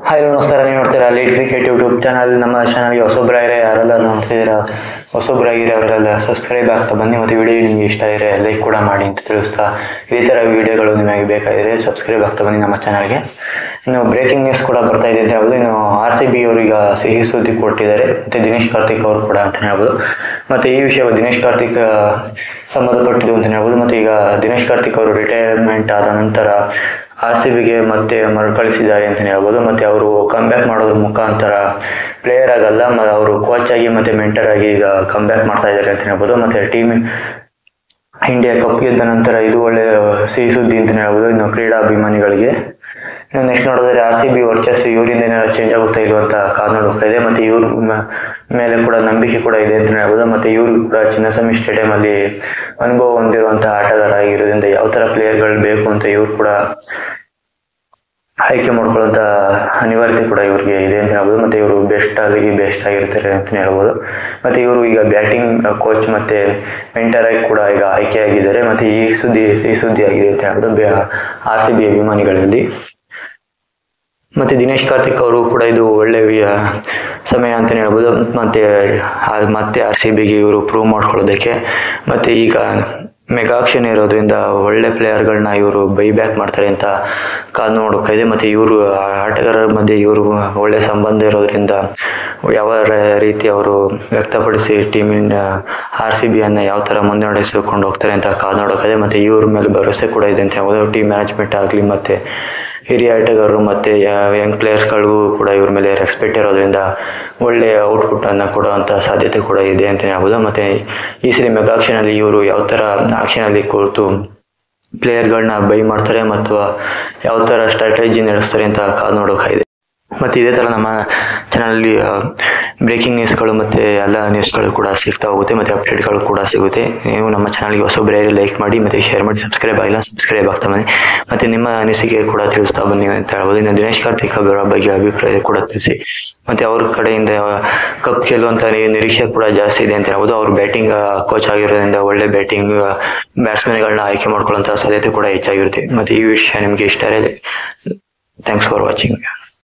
Hi ನಮಸ್ಕಾರ, ನೀವು ನೋಡ್ತೀರಾ ಲೀಡ್ ಕ್ರಿಕೆಟ್ ಯೂಟ್ಯೂಬ್ ಚಾನಲ್. ನಮ್ಮ ಚಾನಲ್ಗೆ ಹೊಸೊಬ್ಬರಾಗಿರೋ ಯಾರೆಲ್ಲ ನೋಡ್ತಿದ್ದೀರಾ, ಹೊಸೊಬ್ಬರಾಗಿರೋ ಅವರೆಲ್ಲ ಸಬ್ಸ್ಕ್ರೈಬ್ ಆಗ್ತಾ ಬನ್ನಿ. ಮತ್ತು ವಿಡಿಯೋ ನಿಮಗೆ ಇಷ್ಟ ಇದ್ದರೆ ಲೈಕ್ ಕೂಡ ಮಾಡಿ ಅಂತ ತಿಳಿಸ್ತಾ, ಇದೇ ಥರ ವಿಡಿಯೋಗಳು ನಿಮಗೆ ಬೇಕಾದರೆ ಸಬ್ಸ್ಕ್ರೈಬ್ ಆಗ್ತಾ ಬನ್ನಿ ನಮ್ಮ ಚಾನಲ್ಗೆ. ಇನ್ನು ಬ್ರೇಕಿಂಗ್ ನ್ಯೂಸ್ ಕೂಡ ಬರ್ತಾ ಇದೆ ಅಂತ ಹೇಳ್ಬೋದು. ಇನ್ನು RCB ಅವರೀಗ ಸಿಹಿ ಸುದ್ದಿ ಕೊಟ್ಟಿದ್ದಾರೆ, ಮತ್ತು ದಿನೇಶ್ ಕಾರ್ತಿಕ್ ಅವರು ಕೂಡ ಅಂತ ಹೇಳ್ಬೋದು. ಮತ್ತು ಈ ವಿಷಯ ದಿನೇಶ್ ಕಾರ್ತಿಕ್ ಸಂಬಂಧಪಟ್ಟಿದ್ದು ಅಂತ ಹೇಳ್ಬೋದು. ಮತ್ತು ಈಗ ದಿನೇಶ್ ಕಾರ್ತಿಕ್ ಅವರು ರಿಟೈರ್ಮೆಂಟ್ ಆದ ನಂತರ RCBಗೆ ಮತ್ತೆ ಮರುಕಳಿಸಿದ್ದಾರೆ ಅಂತಲೇ ಹೇಳ್ಬೋದು. ಮತ್ತು ಅವರು ಕಮ್ಬ್ಯಾಕ್ ಮಾಡೋದ್ರ ಮುಖಾಂತರ ಪ್ಲೇಯರ್ ಆಗಲ್ಲ, ಅವರು ಕೋಚ್ ಆಗಿ ಮತ್ತು ಮೆಂಟರ್ ಆಗಿ ಈಗ ಕಮ್ಬ್ಯಾಕ್ ಮಾಡ್ತಾ ಇದ್ದಾರೆ ಅಂತಲೇ ಹೇಳ್ಬೋದು. ಮತ್ತು ಟೀಮ್ ಇಂಡಿಯಾ ಕಪ್ ಗೆದ್ದ ನಂತರ ಇದು ಒಳ್ಳೆ ಸಿಹಿ ಸುದ್ದಿ ಅಂತಲೇ ಹೇಳ್ಬೋದು ಇನ್ನು ಕ್ರೀಡಾಭಿಮಾನಿಗಳಿಗೆ. ಇನ್ನು ನೆಕ್ಸ್ಟ್ ನೋಡಿದ್ರೆ RCB ವರ್ಚಸ್ಸು ಇವರಿಂದ ಏನಾದ್ರು ಚೇಂಜ್ ಆಗುತ್ತಾ ಇಲ್ವ ಅಂತ ಕಾದು ನೋಡಬೇಕಾಗಿದೆ. ಮತ್ತು ಇವ್ರ ಮೇಲೆ ಕೂಡ ನಂಬಿಕೆ ಕೂಡ ಇದೆ ಅಂತಲೇ ಹೇಳ್ಬೋದು. ಮತ್ತು ಇವರು ಕೂಡ ಚಿನ್ನಸ್ವಾಮಿ ಸ್ಟೇಡಿಯಮಲ್ಲಿ ಅನುಭವ ಹೊಂದಿರುವಂಥ ಆಟಗಾರ ಆಗಿರೋದ್ರಿಂದ ಯಾವ ಥರ ಪ್ಲೇಯರ್ಗಳು ಬೇಕು ಅಂತ ಇವ್ರು ಕೂಡ ಆಯ್ಕೆ ಮಾಡ್ಕೊಳ್ಳುವಂಥ ಅನಿವಾರ್ಯತೆ ಕೂಡ ಇವ್ರಿಗೆ ಇದೆ ಅಂತ ಹೇಳ್ಬೋದು. ಮತ್ತು ಇವರು ಬೆಸ್ಟ್ ಆಗಿರ್ತಾರೆ ಅಂತಲೇ ಹೇಳ್ಬೋದು. ಮತ್ತು ಇವರು ಈಗ ಬ್ಯಾಟಿಂಗ್ ಕೋಚ್ ಮತ್ತು ಮೆಂಟರ್ ಆಗಿ ಕೂಡ ಈಗ ಆಯ್ಕೆಯಾಗಿದ್ದಾರೆ. ಮತ್ತು ಈ ಸುದ್ದಿ ಆಗಿದೆ ಅಂತ ಹೇಳ್ಬೋದು RCB ಅಭಿಮಾನಿಗಳಲ್ಲಿ. ಮತ್ತು ದಿನೇಶ್ ಕಾರ್ತಿಕ್ ಅವರು ಕೂಡ ಇದು ಒಳ್ಳೆಯ ಸಮಯ ಅಂತಲೇ ಹೇಳ್ಬೋದು. ಮತ್ತೆ RCBಗೆ ಇವರು ಪ್ರೂವ್ ಮಾಡ್ಕೊಳ್ಳೋದಕ್ಕೆ. ಮತ್ತು ಈಗ ಮೆಗಾ ಆಕ್ಷನ್ ಇರೋದ್ರಿಂದ ಒಳ್ಳೆ ಪ್ಲೇಯರ್ಗಳನ್ನ ಇವರು ಬ್ಯಾಕ್ ಮಾಡ್ತಾರೆ ಅಂತ ಕಾದು ನೋಡೋಕ್ಕಾಗಿದೆ. ಮತ್ತು ಇವರು ಆಟಗಾರರ ಮಧ್ಯೆ ಇವರು ಒಳ್ಳೆ ಸಂಬಂಧ ಇರೋದ್ರಿಂದ ಯಾವ ರೀತಿ ಅವರು ವ್ಯಕ್ತಪಡಿಸಿ ಟೀಮಿನ RCBಯನ್ನು ಯಾವ ಥರ ಮುನ್ನಡೆಸಿಕೊಂಡು ಹೋಗ್ತಾರೆ ಅಂತ ಕಾದು ನೋಡೋಕ್ಕಾಗಿದೆ. ಮತ್ತು ಇವ್ರ ಮೇಲೆ ಭರವಸೆ ಕೂಡ ಇದೆ ಅಂತ ಹೇಳ್ಬೋದು. ಟೀಮ್ ಮ್ಯಾನೇಜ್ಮೆಂಟ್ ಆಗಲಿ ಮತ್ತು ಹಿರಿಯ ಆಟಗಾರರು ಮತ್ತು ಯಂಗ್ ಪ್ಲೇಯರ್ಸ್ಗಳಿಗೂ ಕೂಡ ಇವ್ರ ಮೇಲೆ ರೆಸ್ಪೆಕ್ಟ್ ಇರೋದ್ರಿಂದ ಒಳ್ಳೆಯ ಔಟ್ಪುಟ್ಟನ್ನು ಕೊಡುವಂಥ ಸಾಧ್ಯತೆ ಕೂಡ ಇದೆ ಅಂತಲೇ ಹೇಳ್ಬೋದು. ಮತ್ತು ಈ ಸರಿ ಮೆಗಾ ಆಕ್ಷನಲ್ಲಿ ಇವರು ಯಾವ ಥರ ಆಕ್ಷನಲ್ಲಿ ಕುರಿತು ಪ್ಲೇಯರ್ಗಳನ್ನ ಬೈ ಮಾಡ್ತಾರೆ ಮತ್ತು ಯಾವ ಥರ ಸ್ಟ್ರಾಟಜಿ ನಡೆಸ್ತಾರೆ ಅಂತ ಕಾದು ನೋಡೋಕ್ಕಾಗಿದೆ. ಮತ್ತು ಇದೇ ಥರ ನಮ್ಮ ಚಾನಲಲ್ಲಿ ಬ್ರೇಕಿಂಗ್ ನ್ಯೂಸ್ಗಳು ಮತ್ತು ಎಲ್ಲ ನ್ಯೂಸ್ಗಳು ಕೂಡ ಸಿಗ್ತಾ ಹೋಗುತ್ತೆ, ಮತ್ತು ಅಪ್ಡೇಟ್ಗಳು ಕೂಡ ಸಿಗುತ್ತೆ. ನೀವು ನಮ್ಮ ಚಾನಲ್ಗೆ ಹೊಸೊಬ್ಬರೇ ಲೈಕ್ ಮಾಡಿ ಮತ್ತು ಶೇರ್ ಮಾಡಿ, ಸಬ್ಸ್ಕ್ರೈಬ್ ಆಗ್ತಾ ಬನ್ನಿ. ಮತ್ತು ನಿಮ್ಮ ಅನಿಸಿಕೆ ಕೂಡ ತಿಳಿಸ್ತಾ ಬನ್ನಿ ಅಂತ ಹೇಳ್ಬೋದು. ಇನ್ನು ದಿನೇಶ್ ಕಾರ್ತಿಕ್ ಅವರ ಬಗ್ಗೆ ಅಭಿಪ್ರಾಯ ಕೂಡ ತಿಳಿಸಿ. ಮತ್ತು ಅವ್ರ ಕಡೆಯಿಂದ ಕಪ್ ಗೆಲ್ಲುವಂಥ ನಿರೀಕ್ಷೆ ಕೂಡ ಜಾಸ್ತಿ ಇದೆ ಅಂತ ಹೇಳ್ಬೋದು. ಅವರು ಬ್ಯಾಟಿಂಗ್ ಕೋಚ್ ಆಗಿರೋದ್ರಿಂದ ಒಳ್ಳೆ ಬ್ಯಾಟಿಂಗ್ ಬ್ಯಾಟ್ಸ್ಮನ್ಗಳನ್ನ ಆಯ್ಕೆ ಮಾಡ್ಕೊಳ್ಳೋಂಥ ಸಾಧ್ಯತೆ ಕೂಡ ಹೆಚ್ಚಾಗಿರುತ್ತೆ. ಮತ್ತು ಈ ವಿಷಯ ನಿಮಗೆ ಇಷ್ಟ ಇದೆ. Thanks for watching.